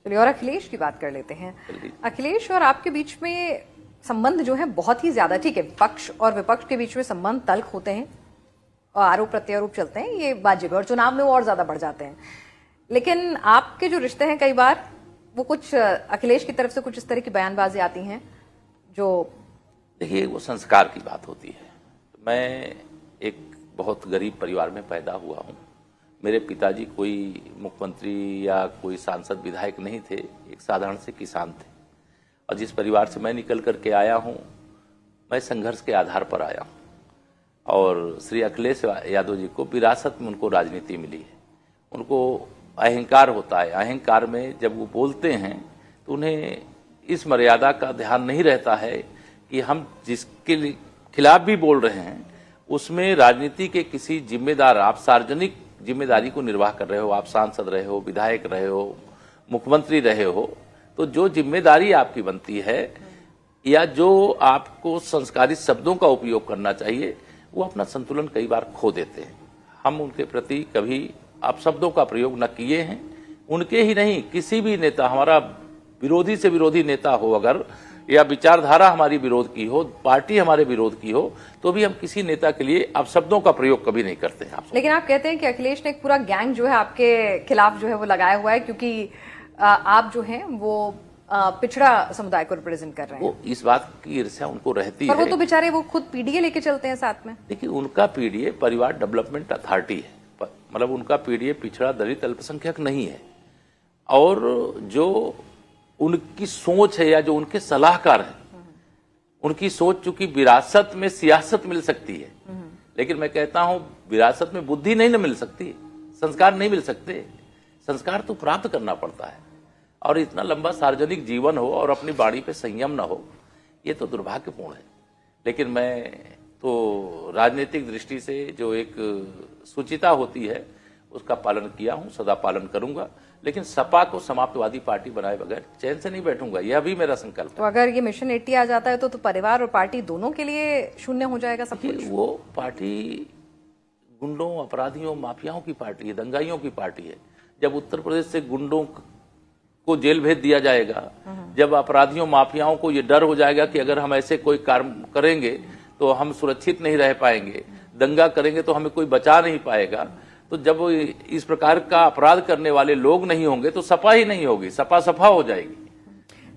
चलिए और अखिलेश की बात कर लेते हैं। अखिलेश और आपके बीच में संबंध जो है बहुत ही ज्यादा, ठीक है, पक्ष और विपक्ष के बीच में संबंध तल्ख होते हैं और आरोप प्रत्यारोप चलते हैं, ये वाजिब है, और चुनाव में वो और ज्यादा बढ़ जाते हैं। लेकिन आपके जो रिश्ते हैं कई बार वो कुछ अखिलेश की तरफ से कुछ इस तरह की बयानबाजी आती हैं जो, देखिए, वो संस्कार की बात होती है। मैं एक बहुत गरीब परिवार में पैदा हुआ हूँ। मेरे पिताजी कोई मुख्यमंत्री या कोई सांसद विधायक नहीं थे, एक साधारण से किसान थे। और जिस परिवार से मैं निकल करके आया हूँ, मैं संघर्ष के आधार पर आया हूँ। और श्री अखिलेश यादव जी को विरासत में उनको राजनीति मिली है। उनको अहंकार होता है, अहंकार में जब वो बोलते हैं तो उन्हें इस मर्यादा का ध्यान नहीं रहता है कि हम जिसके खिलाफ भी बोल रहे हैं उसमें राजनीति के किसी जिम्मेदार, आप सार्वजनिक जिम्मेदारी को निर्वाह कर रहे हो, आप सांसद रहे हो, विधायक रहे हो, मुख्यमंत्री रहे हो, तो जो जिम्मेदारी आपकी बनती है या जो आपको संस्कारित शब्दों का उपयोग करना चाहिए, वो अपना संतुलन कई बार खो देते हैं। हम उनके प्रति कभी अपशब्दों का प्रयोग न किए हैं। उनके ही नहीं, किसी भी नेता, हमारा विरोधी से विरोधी नेता हो अगर, या विचारधारा हमारी विरोध की हो, पार्टी हमारे विरोध की हो, तो भी हम किसी नेता के लिए अपशब्दों का प्रयोग कभी नहीं करते हैं। लेकिन आप कहते हैं कि अखिलेश ने एक पूरा गैंग जो है आपके खिलाफ जो है वो लगाया हुआ है, क्योंकि आप जो हैं वो पिछड़ा समुदाय को रिप्रेजेंट कर रहे हैं। वो इस बात की ईर्ष्या उनको रहती है। पर वो तो बेचारे वो खुद पीडीए लेके चलते हैं साथ में। देखिए, उनका पीडीए परिवार डेवलपमेंट अथॉरिटी है, मतलब उनका पीडीए पिछड़ा दलित अल्पसंख्यक नहीं है। और जो उनकी सोच है या जो उनके सलाहकार हैं, उनकी सोच, चूंकि विरासत में सियासत मिल सकती है, लेकिन मैं कहता हूं विरासत में बुद्धि नहीं न मिल सकती, संस्कार नहीं मिल सकते। संस्कार तो प्राप्त करना पड़ता है। और इतना लंबा सार्वजनिक जीवन हो और अपनी वाणी पे संयम न हो, ये तो दुर्भाग्यपूर्ण है। लेकिन मैं तो राजनीतिक दृष्टि से जो एक सुचिता होती है उसका पालन किया हूं, सदा पालन करूंगा। लेकिन सपा को समाप्तवादी पार्टी बनाए बगैर चैन से नहीं बैठूंगा, यह भी मेरा संकल्प है। तो अगर ये मिशन 80 आ जाता है तो परिवार और पार्टी दोनों के लिए शून्य हो जाएगा सब कुछ। वो पार्टी गुंडों, अपराधियों, माफियाओं की पार्टी है, दंगाइयों की पार्टी है। जब उत्तर प्रदेश से गुंडों को जेल भेज दिया जाएगा, जब अपराधियों, माफियाओं को ये डर हो जाएगा कि अगर हम ऐसे कोई कार्य करेंगे तो हम सुरक्षित नहीं रह पाएंगे, दंगा करेंगे तो हमें कोई बचा नहीं पाएगा, तो जब इस प्रकार का अपराध करने वाले लोग नहीं होंगे तो सपा ही नहीं होगी, सपा सफा हो जाएगी।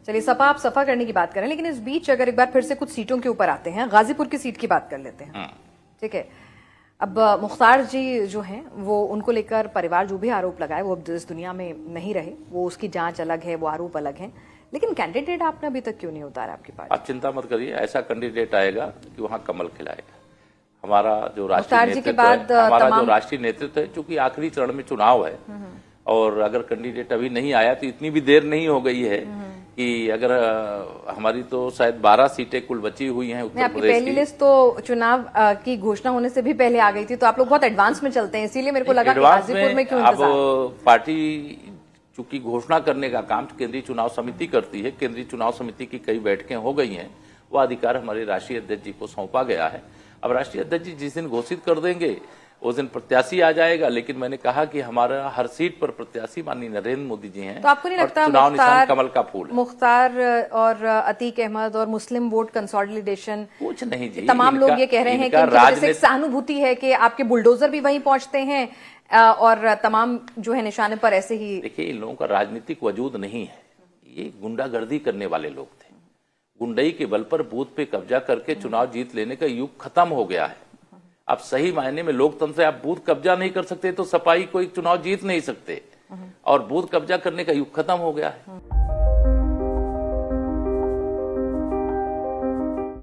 चलिए, सपा आप सफा करने की बात करें, लेकिन इस बीच अगर एक बार फिर से कुछ सीटों के ऊपर आते हैं, गाजीपुर की सीट की बात कर लेते हैं। ठीक है, अब मुख्तार जी जो हैं वो, उनको लेकर परिवार जो भी आरोप लगाए वो अब इस दुनिया में नहीं रहे, वो उसकी जांच अलग है, वो आरोप अलग है। लेकिन कैंडिडेट आपने अभी तक क्यों नहीं उतारा आपकी पार्टी? आप चिंता मत करिए, ऐसा कैंडिडेट आएगा कि वहां कमल खिलाएगा। हमारा जो राष्ट्रीय नेतृत्व है, चूंकि आखिरी चरण में चुनाव है, और अगर कैंडिडेट अभी नहीं आया तो इतनी भी देर नहीं हो गई है कि अगर हमारी तो शायद 12 सीटें कुल बची हुई हैं उत्तर प्रदेश की। पहली लिस्ट तो चुनाव की घोषणा होने से भी पहले आ गई थी, तो आप लोग बहुत एडवांस में चलते हैं, इसीलिए मेरे को लगा कि गाजीपुर में क्यों इंतजार? अब पार्टी चूंकि घोषणा करने का काम केंद्रीय चुनाव समिति करती है, केंद्रीय चुनाव समिति की कई बैठकें हो गई हैं, वो अधिकार हमारे राष्ट्रीय अध्यक्ष जी को सौंपा गया है। अब राष्ट्रीय अध्यक्ष जी जिस दिन घोषित कर देंगे उस दिन प्रत्याशी आ जाएगा। लेकिन मैंने कहा कि हमारा हर सीट पर प्रत्याशी माननीय नरेंद्र मोदी जी हैं, तो आपको नहीं लगता चुनाव निशान कमल का फूल है? मुख्तार और अतीक अहमद और मुस्लिम वोट कंसोलिडेशन, कुछ नहीं जी, तमाम लोग ये कह रहे हैं कि राजनीतिक सहानुभूति है कि आपके बुलडोजर भी वहीं पहुंचते हैं और तमाम जो है निशाने पर ऐसे ही। देखिए, इन लोगों का राजनीतिक वजूद नहीं है, ये गुंडागर्दी करने वाले लोग थे। गुंडई के बल पर बूथ पे कब्जा करके चुनाव जीत लेने का युग खत्म हो गया है। अब सही मायने में लोकतंत्र है, आप बूथ कब्जा नहीं कर सकते तो सपाई कोई चुनाव जीत नहीं सकते, और बूथ कब्जा करने का युग खत्म हो गया है।